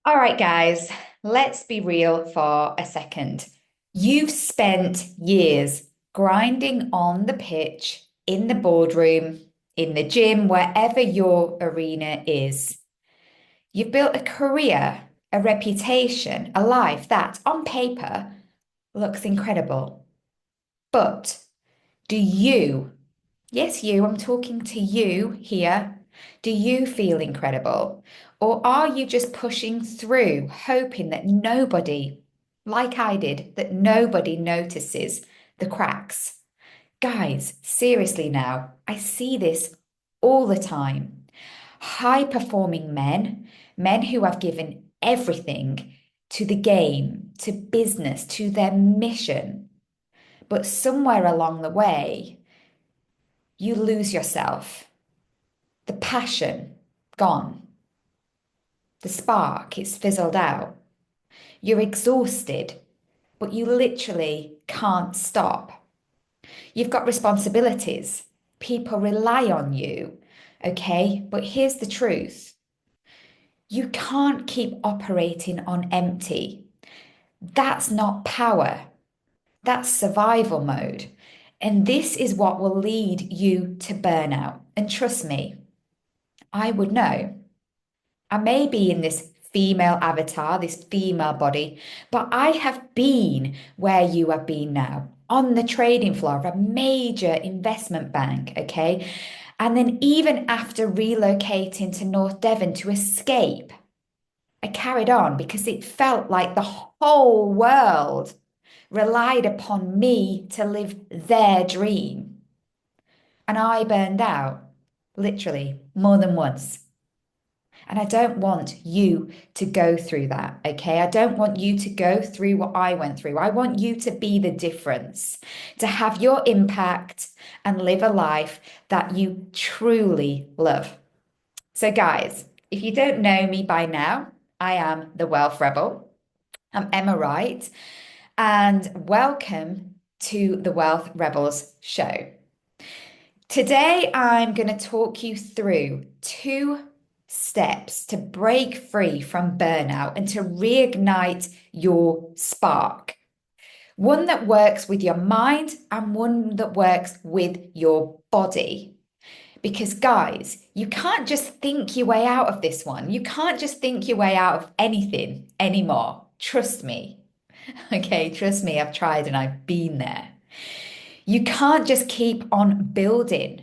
All right, guys, let's be real for a second. You've spent years grinding on the pitch, in the boardroom, in the gym, wherever your arena is. You've built a career, a reputation, a life that, on paper, looks incredible. But do you, yes, you, I'm talking to you here, do you feel incredible? Or are you just pushing through, hoping that nobody, like I did, that nobody notices the cracks? Guys, seriously now, I see this all the time. High performing men, men who have given everything to the game, to business, to their mission. But somewhere along the way, you lose yourself. The passion, gone. The spark, it's fizzled out. You're exhausted, but you literally can't stop. You've got responsibilities. People rely on you. Okay, but here's the truth. You can't keep operating on empty. That's not power. That's survival mode. And this is what will lead you to burnout. And trust me, I would know. I may be in this female avatar, this female body, but I have been where you have been now, on the trading floor of a major investment bank, okay? And then even after relocating to North Devon to escape, I carried on because it felt like the whole world relied upon me to live their dream. And I burned out, literally, more than once. And I don't want you to go through that, okay? I don't want you to go through what I went through. I want you to be the difference, to have your impact and live a life that you truly love. So, guys, if you don't know me by now, I am the Wealth Rebel. I'm Emma Wright, and welcome to the Wealth Rebels show. Today, I'm going to talk you through 2 steps to break free from burnout and to reignite your spark. One that works with your mind and one that works with your body. Because, guys, you can't just think your way out of this one. You can't just think your way out of anything anymore. Trust me. Okay, trust me, I've tried and I've been there. You can't just keep on building.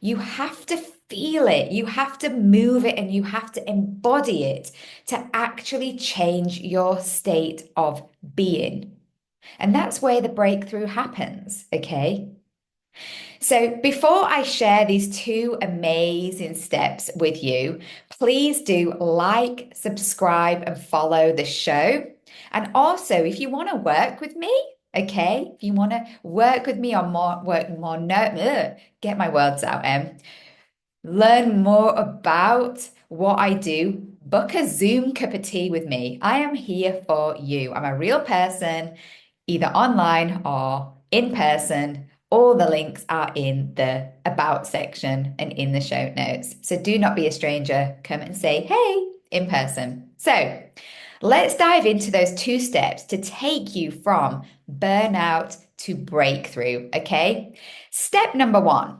You have to feel it, you have to move it, and you have to embody it to actually change your state of being. And that's where the breakthrough happens, okay? So before I share these 2 amazing steps with you, please do like, subscribe, and follow the show. And also, if you want to work with me, okay, if you want to work with me on get my words out, learn more about what I do, book a Zoom cup of tea with me. I am here for you. I'm a real person, either online or in person. All the links are in the About section and in the show notes. So do not be a stranger. Come and say, hey, in person. So let's dive into those 2 steps to take you from burnout to breakthrough. Okay. Step number 1.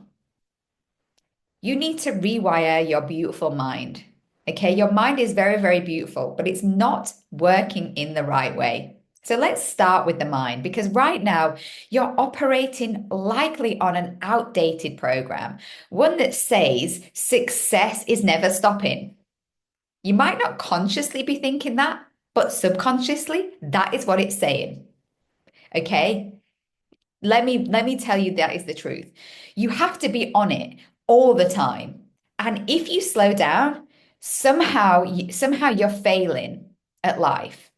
You need to rewire your beautiful mind. Okay, your mind is very, very beautiful, but it's not working in the right way. So let's start with the mind because right now you're operating likely on an outdated program, one that says success is never stopping. You might not consciously be thinking that, but subconsciously, that is what it's saying. Okay? Let me tell you that is the truth. You have to be on it all the time. And if you slow down, somehow you're failing at life.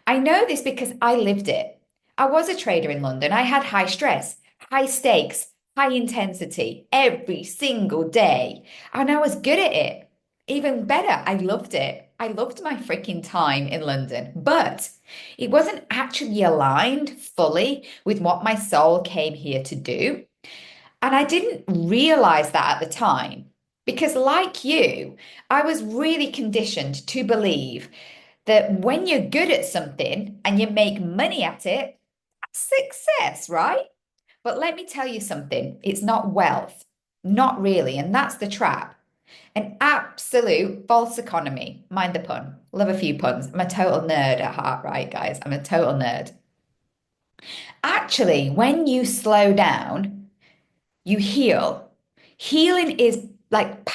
I know this because I lived it. I was a trader in London. I had high stress, high stakes, high intensity every single day. And I was good at it. Even better, I loved it. I loved my freaking time in London, but it wasn't actually aligned fully with what my soul came here to do. And I didn't realize that at the time. Because, like you, I was really conditioned to believe that when you're good at something and you make money at it, that's success, right? But let me tell you something, it's not wealth, not really. And that's the trap. An absolute false economy. Mind the pun. Love a few puns. I'm a total nerd at heart, right, guys? I'm a total nerd. Actually, when you slow down, you heal. Healing is like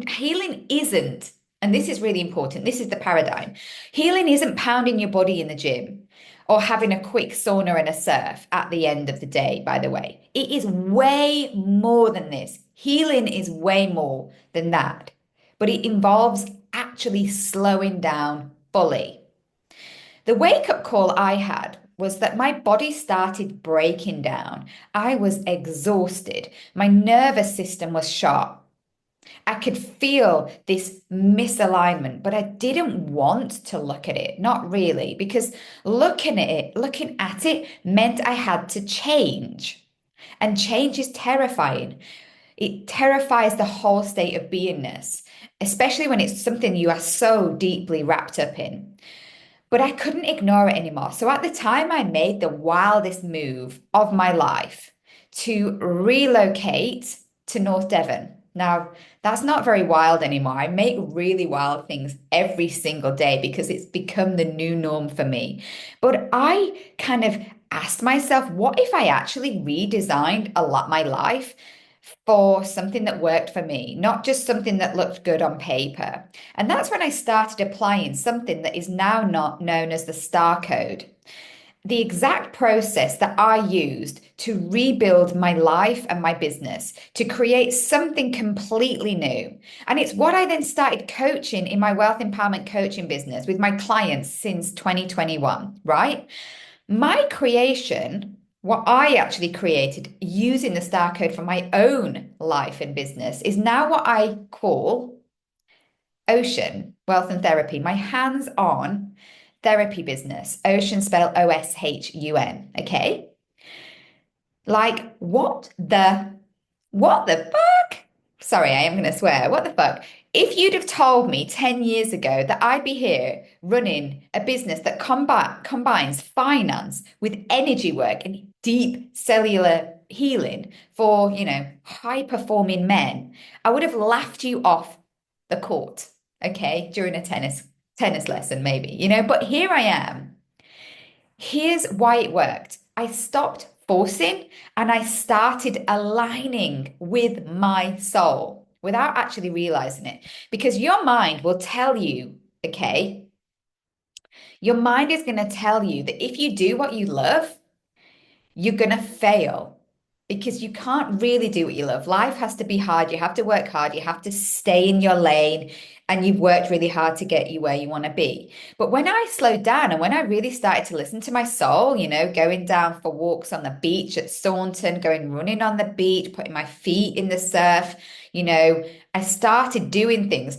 healing isn't, and this is really important. This is the paradigm. Healing isn't pounding your body in the gym or having a quick sauna and a surf at the end of the day, by the way. It is way more than this. Healing is way more than that, but it involves actually slowing down fully. The wake up call I had was that my body started breaking down. I was exhausted. My nervous system was shot. I could feel this misalignment, but I didn't want to look at it. Not really, because looking at it meant I had to change. And change is terrifying. It terrifies the whole state of beingness, especially when it's something you are so deeply wrapped up in. But I couldn't ignore it anymore. So at the time, I made the wildest move of my life to relocate to North Devon. Now, that's not very wild anymore. I make really wild things every single day because it's become the new norm for me. But I kind of asked myself, what if I actually redesigned a lot my life for something that worked for me, not just something that looked good on paper? And that's when I started applying something that is now not known as the STAR code, the exact process that I used to rebuild my life and my business, to create something completely new. And it's what I then started coaching in my wealth empowerment coaching business with my clients since 2021, right? My creation, what I actually created using the STAR code for my own life and business, is now what I call OSHUN Wealth and Therapy, my hands-on therapy business. OSHUN spelled OSHUN. Okay. Like, what the fuck? Sorry, I am going to swear. What the fuck? If you'd have told me 10 years ago that I'd be here running a business that combines finance with energy work and deep cellular healing for, high performing men, I would have laughed you off the court, okay, during a tennis lesson, maybe, but here I am. Here's why it worked. I stopped forcing and I started aligning with my soul without actually realizing it. Because your mind will tell you, okay, your mind is going to tell you that if you do what you love, you're going to fail because you can't really do what you love. Life has to be hard. You have to work hard. You have to stay in your lane. And you've worked really hard to get you where you want to be. But when I slowed down and when I really started to listen to my soul, going down for walks on the beach at Saunton, going running on the beach, putting my feet in the surf, I started doing things.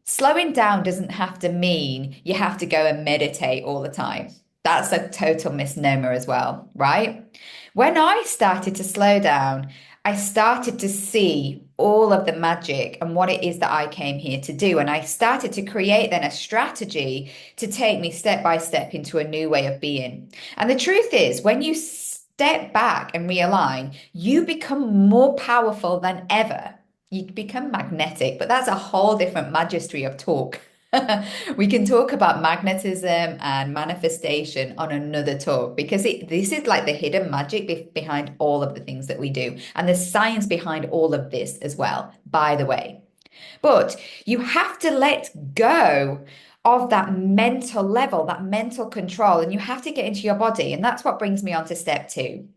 Slowing down doesn't have to mean you have to go and meditate all the time. That's a total misnomer as well, right? When I started to slow down, I started to see all of the magic and what it is that I came here to do. And I started to create then a strategy to take me step by step into a new way of being. And the truth is, when you step back and realign, you become more powerful than ever. You become magnetic, but that's a whole different magistry of talk. We can talk about magnetism and manifestation on another talk because this is like the hidden magic behind all of the things that we do. And there's science behind all of this as well, by the way. But you have to let go of that mental level, that mental control, and you have to get into your body. And that's what brings me on to step two.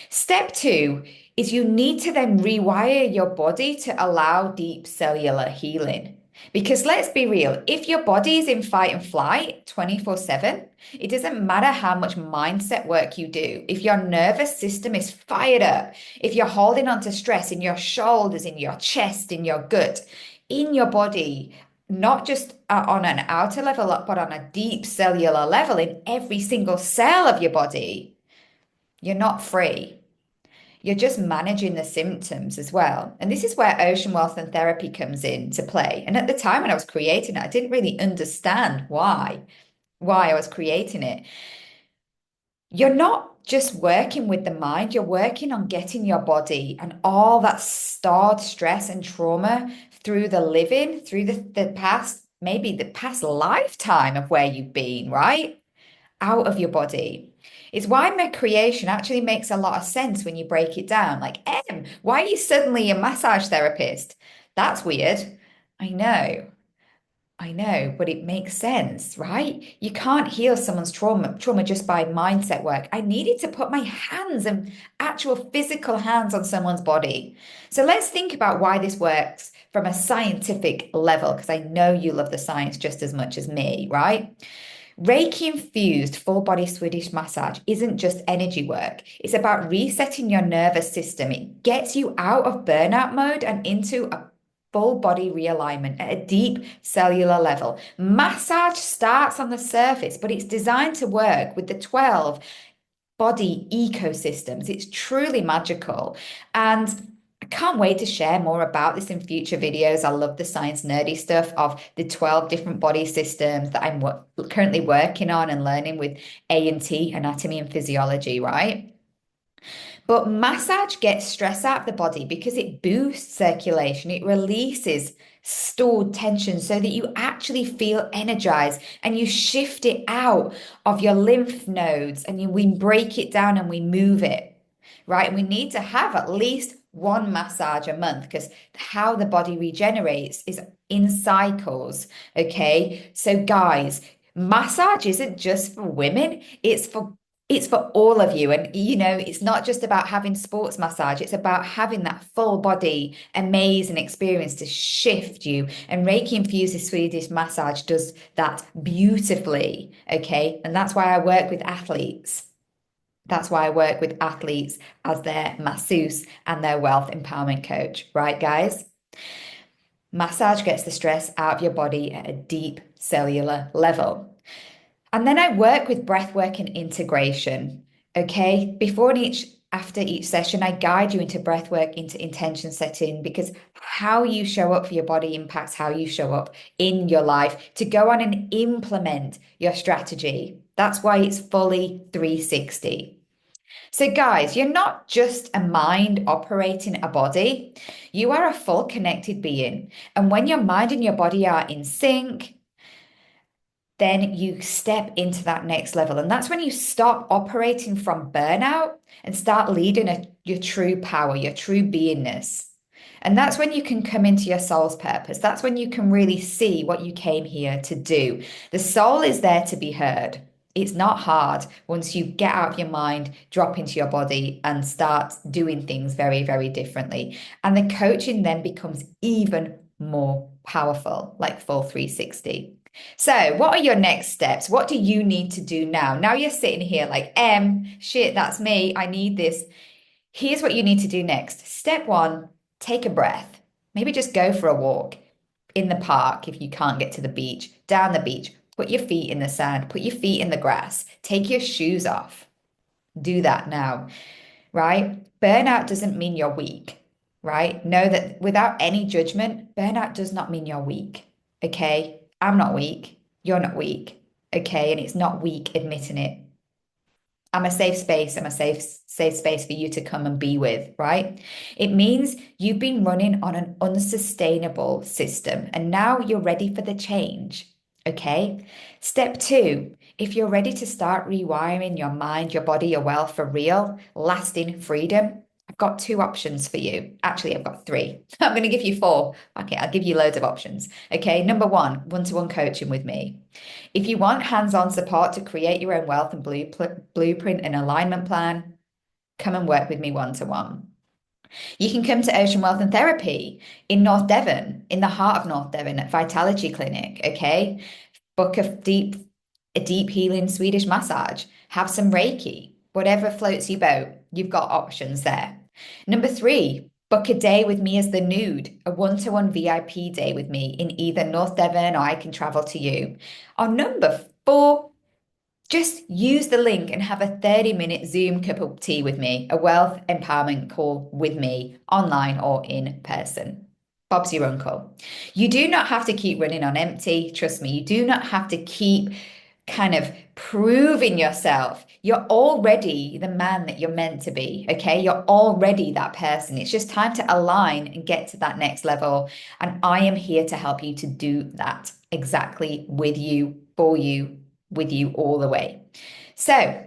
Step two is you need to then rewire your body to allow deep cellular healing. Because let's be real, if your body is in fight and flight 24/7, it doesn't matter how much mindset work you do. If your nervous system is fired up, if you're holding on to stress in your shoulders, in your chest, in your gut, in your body, not just on an outer level, but on a deep cellular level in every single cell of your body, you're not free. You're just managing the symptoms as well. And this is where OSHUN Wealth and Therapy comes into play. And at the time when I was creating it, I didn't really understand why I was creating it. You're not just working with the mind, you're working on getting your body and all that stored stress and trauma through the living, through the past, maybe the past lifetime of where you've been, right? Out of your body. It's why my creation actually makes a lot of sense when you break it down. Like, why are you suddenly a massage therapist? That's weird. I know. I know, but it makes sense, right? You can't heal someone's trauma just by mindset work. I needed to put my hands and actual physical hands on someone's body. So let's think about why this works from a scientific level, because I know you love the science just as much as me, right? Reiki-infused full body Swedish massage isn't just energy work. It's about resetting your nervous system. It gets you out of burnout mode and into a full body realignment at a deep cellular level. Massage starts on the surface, but it's designed to work with the 12 body ecosystems. It's truly magical. And I can't wait to share more about this in future videos. I love the science nerdy stuff of the 12 different body systems that I'm currently working on and learning with A&T, anatomy and physiology, right? But massage gets stress out of the body because it boosts circulation. It releases stored tension so that you actually feel energized and you shift it out of your lymph nodes and we break it down and we move it, right? And we need to have at least one massage a month because how the body regenerates is in cycles, okay? So guys, massage isn't just for women, it's for all of you. And, it's not just about having sports massage, it's about having that full body, amazing experience to shift you. And Reiki-infused Swedish massage does that beautifully. Okay. And that's why I work with athletes. That's why I work with athletes as their masseuse and their wealth empowerment coach. Right, guys? Massage gets the stress out of your body at a deep cellular level. And then I work with breathwork and integration. Okay. After each session, I guide you into breathwork, into intention setting, because how you show up for your body impacts how you show up in your life to go on and implement your strategy. That's why it's fully 360. So, guys, you're not just a mind operating a body, you are a full connected being. And when your mind and your body are in sync, then you step into that next level. And that's when you stop operating from burnout and start leading your true power, your true beingness. And that's when you can come into your soul's purpose. That's when you can really see what you came here to do. The soul is there to be heard. It's not hard once you get out of your mind, drop into your body, and start doing things very, very differently. And the coaching then becomes even more powerful, like full 360. So, what are your next steps? What do you need to do now? Now you're sitting here like, shit, that's me. I need this. Here's what you need to do next. Step one, take a breath. Maybe just go for a walk in the park if you can't get to the beach, down the beach. Put your feet in the sand, put your feet in the grass, take your shoes off. Do that now, right? Burnout doesn't mean you're weak, right? Know that without any judgment, burnout does not mean you're weak, okay? I'm not weak. You're not weak. Okay. And it's not weak admitting it. I'm a safe space. I'm a safe space for you to come and be with, right? It means you've been running on an unsustainable system and now you're ready for the change. Okay. Step two, if you're ready to start rewiring your mind, your body, your wealth for real, lasting freedom, I've got two options for you. Actually, I've got three. I'm going to give you four. Okay, I'll give you loads of options. Okay, number one, one-to-one coaching with me. If you want hands-on support to create your own wealth and blueprint and alignment plan, come and work with me one-to-one. You can come to OSHUN Wealth and Therapy in North Devon, in the heart of North Devon at Vitality Clinic, okay? Book a deep healing Swedish massage, have some Reiki, whatever floats your boat. You've got options there. Number three, book a day with me as the nude, a one-to-one VIP day with me in either North Devon or I can travel to you. Or number four, just use the link and have a 30-minute Zoom cup of tea with me, a wealth empowerment call with me, online or in person. Bob's your uncle. You do not have to keep running on empty. Trust me, you do not have to keep kind of proving yourself. You're already the man that you're meant to be, okay? You're already that person. It's just time to align and get to that next level. And I am here to help you to do that exactly with you, for you, with you all the way. So,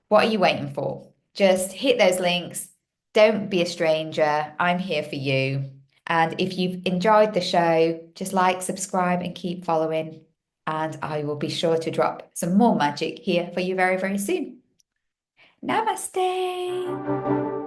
what are you waiting for? Just hit those links. Don't be a stranger. I'm here for you. And if you've enjoyed the show, just like, subscribe, and keep following. And I will be sure to drop some more magic here for you very, very soon. Namaste.